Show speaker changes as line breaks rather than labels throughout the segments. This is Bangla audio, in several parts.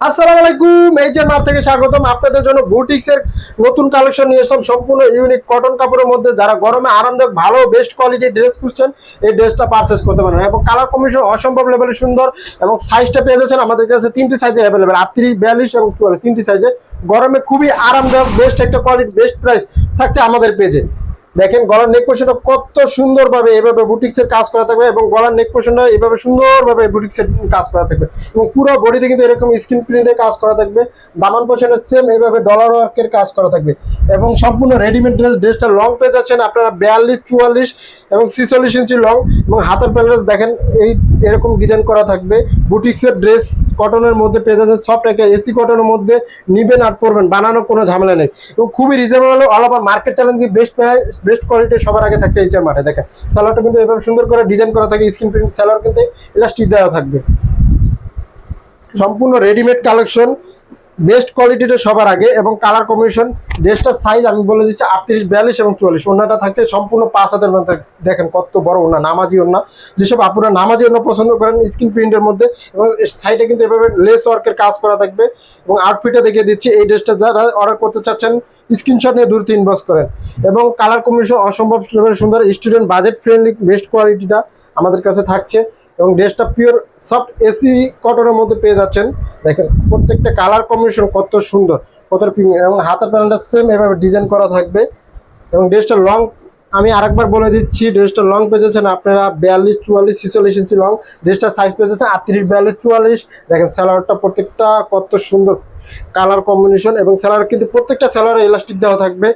আসসালামু আলাইকুম, এইচএম মার থেকে স্বাগতম। আপনাদের জন্য বুটিক্স এর নতুন কালেকশন নিয়ে এসলাম, সম্পূর্ণ ইউনিক কটন কাপড়ের মধ্যে। যারা গরমে আরামদায়ক ভালো বেস্ট কোয়ালিটির ড্রেস খুঁজছেন, এই ড্রেসটা পারচেস করতে পারেন। এবং কালার কম্বিনেশন অসম্ভব লেভেলে সুন্দর, এবং সাইজটা পেয়ে যাচ্ছেন আমাদের কাছে তিনটি সাইজে অ্যাভেলেবেল, 38, 42 এবং 44, তিনটি সাইজে। গরমে খুবই আরামদায়ক বেস্ট একটা কোয়ালিটি, বেস্ট প্রাইস থাকছে আমাদের পেজে। দেখেন গলার নেক পোর্শনটা কত সুন্দরভাবে এভাবে বুটিক্সের কাজ করা থাকবে, এবং গলার নেক পোর্শনটা এভাবে সুন্দরভাবে বুটিক্সের কাজ করা থাকবে, এবং পুরো বডিতে কিন্তু এরকম স্ক্রিন প্রিন্টের কাজ করা থাকবে। দামান পোর্শনের সেম এভাবে ডলার ওয়ার্কের কাজ করা থাকবে, এবং সম্পূর্ণ রেডিমেড ড্রেসটা লং পেয়ে যাচ্ছেন আপনারা 42, 44 এবং 46 ইঞ্চি লং, এবং হাতের প্যানেল দেখেন এই এরকম ডিজাইন করা থাকবে। বুটিক্সের ড্রেস কটনের মধ্যে পেয়ে যাচ্ছেন, সফট একটা এসি কটনের মধ্যে নিবেন আর পরবেন, বানানোর কোনো ঝামেলা নেই, এবং খুবই reasonable all over market challenging best quality সবার আগে থাকছে এইচআর মাঠে। দেখেন সালোয়ারটা কিন্তু এভাবে সুন্দর করে ডিজাইন করা থাকে, স্ক্রিন প্রিন্ট সালোয়ার কিন্তু ইলাস্টিক দেওয়া থাকবে। সম্পূর্ণ রেডিমেড কালেকশন, বেস্ট কোয়ালিটিটা সবার আগে, এবং কালার কম্বিনেশন। ড্রেসটার সাইজ আমি বলে দিচ্ছি 38, 42 এবং 44। ওড়নাটা থাকছে সম্পূর্ণ 5 হাতের মধ্যে। দেখেন কত বড় ওড়না, নামাজি ওড়না। যেসব আপনারা নামাজি ওড়না পছন্দ করেন স্ক্রিন প্রিন্টের মধ্যে, এবং সাইডে কিন্তু এভাবে লেস ওয়ার্কের কাজ করা থাকবে। এবং আউটফিটটা দেখিয়ে দিচ্ছি, এই ড্রেসটা যারা অর্ডার করতে চাচ্ছেন স্ক্রিনশট নিয়ে দ্রুত ইনবক্স করেন। এবং কালার কম্বিনেশন অসম্ভব সুন্দর, স্টুডেন্ট বাজেট ফ্রেন্ডলি বেস্ট কোয়ালিটিটা আমাদের কাছে থাকছে, এবং ড্রেসটা পিওর সফট এসি কটনের মধ্যে পেয়ে যাচ্ছেন। দেখেন প্রত্যেকটা কালার কম্বিনেশন কত সুন্দর, কত প্রিমিয়াম, এবং হাতের প্যানেলটা সেম এভাবে ডিজাইন করা থাকবে। এবং ড্রেসটা লং আমি আরেকবার বলে দিচ্ছি, ড্রেসটা লং পেয়ে যাচ্ছেন আপনারা 42, 44, 46 ইঞ্চি লং। ড্রেসটা সাইজ পেয়ে যাচ্ছেন 38, 42, 44। দেখেন স্যালোয়ারটা প্রত্যেকটা কত সুন্দর কালার কম্বিনেশন, এবং স্যালোয়ার কিন্তু প্রত্যেকটা স্যালোয়ারে ইলাস্টিক দেওয়া থাকবে,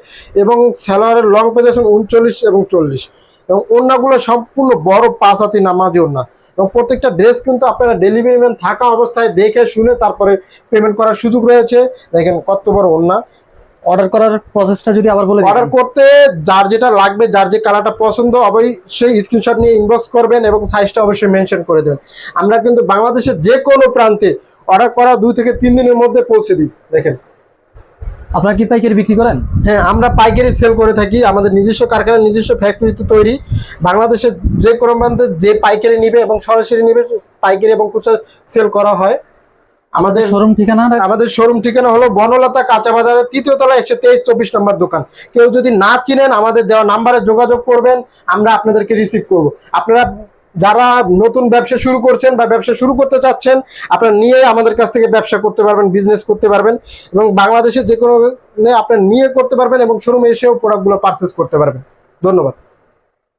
এবং স্যালোয়ারের লং পেয়ে যাচ্ছেন 39 এবং 40। এবং ওড়নাগুলো সম্পূর্ণ বড় 5 হাতি নামাজি ওড়না, এবং প্রত্যেকটা ড্রেস কিন্তু আপনারা ডেলিভারি ম্যান থাকা অবস্থায় দেখে শুনে তারপরে পেমেন্ট করার সুযোগ রয়েছে। দেখেন কত বড় ওড়না।
অর্ডার করার প্রসেসটা যদি আবার বলে
অর্ডার করতে যার যেটা লাগবে, যার যে কালারটা পছন্দ অবশ্যই স্ক্রিনশট নিয়ে ইনবক্স করবেন, এবং সাইজটা অবশ্যই মেনশন করে দেবেন। আমরা কিন্তু বাংলাদেশের যে কোনো প্রান্তে অর্ডার করা 2 থেকে 3 দিনের মধ্যে পৌঁছে দিই। দেখেন
আপনারা কি পাইকারি বিক্রি করেন?
হ্যাঁ, আমরা পাইকারি সেল করে থাকি, আমাদের নিজস্ব কারখানা, নিজস্ব ফ্যাক্টরিতে তৈরি। বাংলাদেশের যে কোনো প্রান্তে যে পাইকারি নিবে এবং সরাসরি নিবে, পাইকারি এবং খুচরা সেল করা হয়। আমাদের শোরুম ঠিকানা হলো বনলতা কাঁচা বাজারের 3য় তলা 123, 24 নম্বর দোকান। কেউ যদি না চিনেন আমাদের দেওয়া নাম্বারে যোগাযোগ করবেন, আমরা আপনাদেরকে রিসিভ করব। আপনারা যারা নতুন ব্যবসা শুরু করছেন বা ব্যবসা শুরু করতে চাচ্ছেন, আপনারা নিয়ে আমাদের কাছ থেকে ব্যবসা করতে পারবেন, বিজনেস করতে পারবেন, এবং বাংলাদেশের যে কোনো আপনারা নিয়ে করতে পারবেন, এবং শোরুমে এসেও প্রোডাক্টগুলো পারচেস করতে পারবেন। ধন্যবাদ।